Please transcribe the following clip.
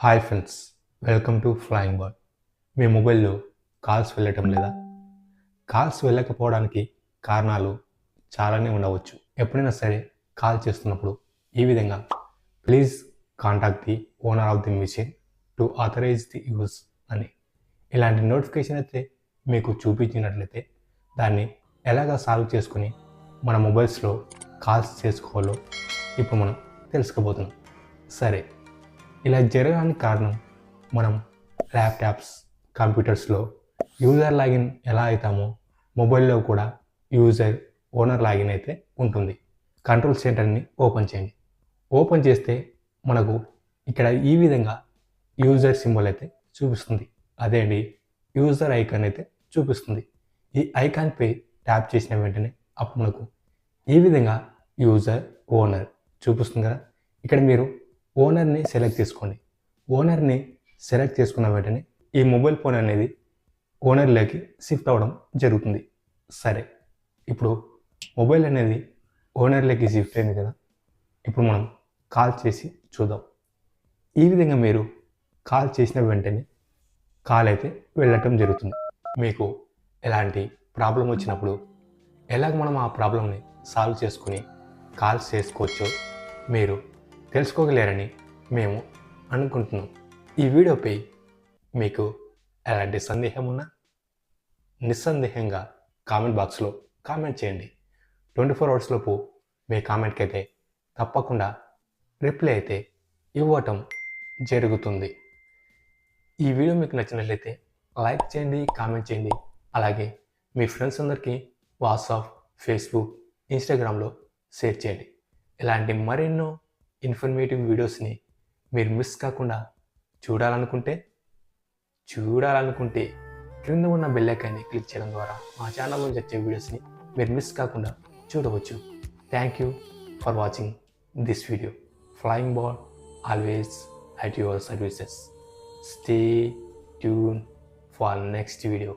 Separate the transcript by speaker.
Speaker 1: Hi friends, welcome to flying bird. మీ మొబైల్లో calls వెళ్ళటం లేదా? కాల్స్ వెళ్ళకపోవడానికి కారణాలు చాలానే ఉండవచ్చు. ఎప్పుడైనా సరే కాల్ చేస్తున్నప్పుడు ఈ విధంగా please contact the owner of the mission to authorize the use అని ఇలాంటి నోటిఫికేషన్ అయితే మీకు చూపించినట్లయితే దాన్ని ఎలాగ సాల్వ్ చేసుకుని మన మొబైల్స్లో కాల్స్ చేసుకోవాలో ఇప్పుడు మనం తెలుసుకోబోతున్నాం. సరే, ఇలా జరగడానికి కారణం మనం ల్యాప్టాప్స్, కంప్యూటర్స్లో యూజర్ లాగిన్ ఎలా అవుతామో మొబైల్లో కూడా ఓనర్ లాగిన్ అయితే ఉంటుంది. కంట్రోల్ సెంటర్ని ఓపెన్ చేయండి. ఓపెన్ చేస్తే మనకు ఇక్కడ ఈ విధంగా యూజర్ సింబల్ అయితే చూపిస్తుంది. అదే అండి, యూజర్ ఐకాన్ అయితే చూపిస్తుంది. ఈ ఐకాన్పై ట్యాప్ చేసిన వెంటనే అప్పుడు మనకు ఈ విధంగా యూజర్ ఓనర్ చూపిస్తుంది కదా. ఇక్కడ మీరు ఓనర్ని సెలెక్ట్ చేసుకోండి. ఓనర్ని సెలెక్ట్ చేసుకున్న వెంటనే ఈ మొబైల్ ఫోన్ అనేది ఓనర్లోకి షిఫ్ట్ అవ్వడం జరుగుతుంది. సరే, ఇప్పుడు మొబైల్ అనేది ఓనర్లోకి షిఫ్ట్ అయింది కదా. ఇప్పుడు మనం కాల్ చేసి చూద్దాం. ఈ విధంగా మీరు కాల్ చేసిన వెంటనే కాల్ అయితే వెళ్ళటం జరుగుతుంది. మీకు ఎలాంటి ప్రాబ్లం వచ్చినప్పుడు ఎలాగ మనం ఆ ప్రాబ్లంని సాల్వ్ చేసుకుని కాల్స్ చేసుకోవచ్చో మీరు తెలుసుకోగలేరని మేము అనుకుంటున్నాం. ఈ వీడియోపై మీకు ఎలాంటి సందేహం ఉన్నా నిస్సందేహంగా కామెంట్ బాక్స్లో కామెంట్ చేయండి. 24 అవర్స్లోపు మీ కామెంట్కి అయితే తప్పకుండా రిప్లై అయితే ఇవ్వటం జరుగుతుంది. ఈ వీడియో మీకు నచ్చినట్లయితే లైక్ చేయండి, కామెంట్ చేయండి. అలాగే మీ ఫ్రెండ్స్ అందరికీ వాట్సాప్, ఫేస్బుక్, ఇన్స్టాగ్రామ్లో షేర్ చేయండి. ఇలాంటి మరెన్నో ఇన్ఫర్మేటివ్ వీడియోస్ని మీరు మిస్ కాకుండా చూడాలనుకుంటే క్రింద ఉన్న బెల్ ఐకాన్ని క్లిక్ చేయడం ద్వారా మా ఛానల్లో వచ్చే వీడియోస్ని మీరు మిస్ కాకుండా చూడవచ్చు. Thank you for watching this video. Flying bird always at your services. Stay tune for next video.